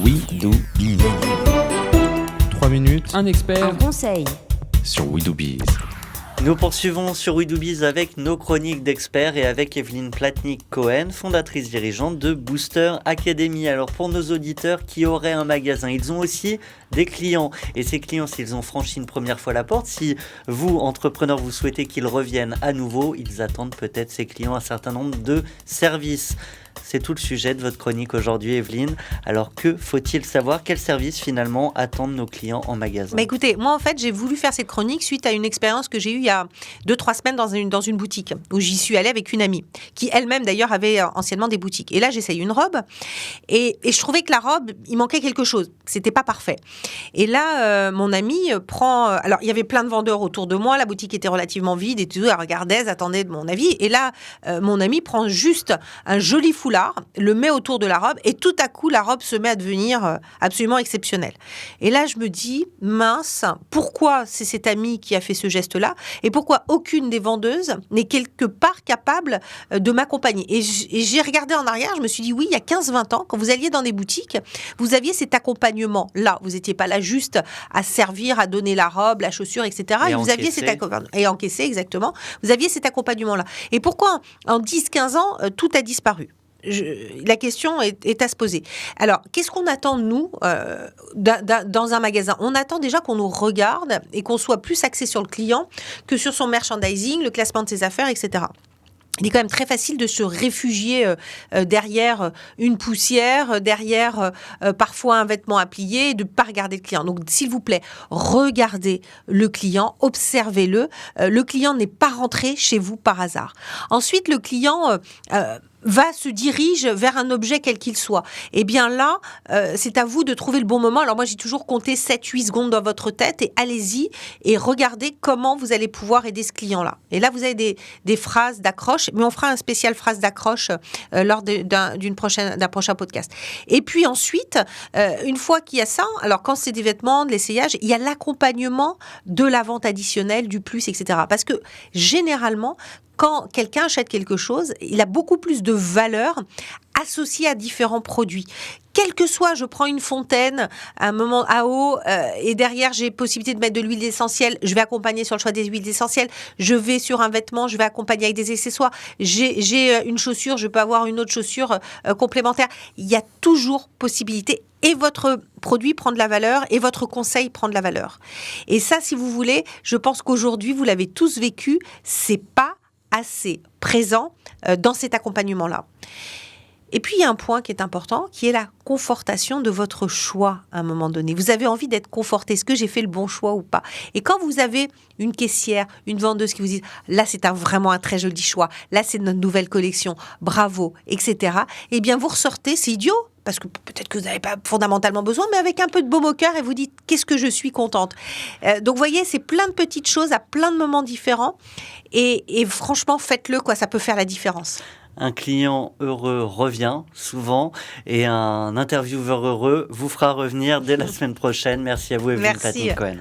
We Do Biz. 3 minutes. Un expert. Un conseil. Sur We Do Biz. Nous poursuivons sur We Do Biz avec nos chroniques d'experts et avec Evelyne Platnik-Cohen, fondatrice dirigeante de Booster Academy. Alors pour nos auditeurs qui auraient un magasin, ils ont aussi des clients. Et ces clients, s'ils ont franchi une première fois la porte, si vous, entrepreneur, vous souhaitez qu'ils reviennent à nouveau, ils attendent peut-être ces clients un certain nombre de services. C'est tout le sujet de votre chronique aujourd'hui, Evelyne. Alors, que faut-il savoir? Quels services, finalement, attendent nos clients en magasin? Écoutez, moi, en fait, j'ai voulu faire cette chronique suite à une expérience que j'ai eue il y a 2-3 semaines dans une boutique où j'y suis allée avec une amie qui, elle-même, d'ailleurs, avait anciennement des boutiques. Et là, j'essaye une robe et je trouvais que la robe, il manquait quelque chose. C'était pas parfait. Et là, mon amie prend... alors, il y avait plein de vendeurs autour de moi. La boutique était relativement vide et tout. Elle regardait, elle attendait de mon avis. Et là, mon amie prend juste un joli foulard, le met autour de la robe et tout à coup, la robe se met à devenir absolument exceptionnelle. Et là, je me dis, mince, pourquoi c'est cette amie qui a fait ce geste-là et pourquoi aucune des vendeuses n'est quelque part capable de m'accompagner. Et j'ai regardé en arrière, je me suis dit, oui, il y a 15-20 ans, quand vous alliez dans des boutiques, vous aviez cet accompagnement-là. Vous n'étiez pas là juste à servir, à donner la robe, la chaussure, etc. Et vous aviez cet accompagnement. Et encaisser, exactement. Vous aviez cet accompagnement-là. Et pourquoi en 10-15 ans, tout a disparu? La question est à se poser. Alors, qu'est-ce qu'on attend, nous, dans un magasin? On attend déjà qu'on nous regarde et qu'on soit plus axé sur le client que sur son merchandising, le classement de ses affaires, etc. Il est quand même très facile de se réfugier derrière une poussière, derrière parfois un vêtement à plier et de ne pas regarder le client. Donc, s'il vous plaît, regardez le client, observez-le. Le client n'est pas rentré chez vous par hasard. Ensuite, le client... se dirige vers un objet quel qu'il soit. Et bien là, c'est à vous de trouver le bon moment. Alors moi, j'ai toujours compté 7-8 secondes dans votre tête et allez-y et regardez comment vous allez pouvoir aider ce client-là. Et là, vous avez des phrases d'accroche, mais on fera un spécial phrase d'accroche lors d'un prochain podcast. Et puis ensuite, une fois qu'il y a ça, alors quand c'est des vêtements, de l'essayage, il y a l'accompagnement de la vente additionnelle, du plus, etc. Parce que généralement, quand quelqu'un achète quelque chose, il a beaucoup plus de valeur associée à différents produits. Quel que soit, je prends une fontaine à un moment à eau et derrière j'ai possibilité de mettre de l'huile essentielle, je vais accompagner sur le choix des huiles essentielles. Je vais sur un vêtement, je vais accompagner avec des accessoires. J'ai une chaussure, je peux avoir une autre chaussure complémentaire. Il y a toujours possibilité. Et votre produit prend de la valeur et votre conseil prend de la valeur. Et ça, si vous voulez, je pense qu'aujourd'hui, vous l'avez tous vécu, c'est pas assez présent dans cet accompagnement-là. Et puis, il y a un point qui est important, qui est la confortation de votre choix à un moment donné. Vous avez envie d'être conforté. Est-ce que j'ai fait le bon choix ou pas? Et quand vous avez une caissière, une vendeuse qui vous dit « Là, c'est vraiment un très joli choix. Là, c'est notre nouvelle collection. Bravo, etc. » Eh bien, vous ressortez, c'est idiot, parce que peut-être que vous n'avez pas fondamentalement besoin, mais avec un peu de baume au cœur et vous dites « Qu'est-ce que je suis contente ?» Donc, vous voyez, c'est plein de petites choses à plein de moments différents. Et franchement, faites-le, quoi, ça peut faire la différence. Un client heureux revient souvent et un intervieweur heureux vous fera revenir dès la semaine prochaine. Merci à vous, Evelyne Platnik-Cohen.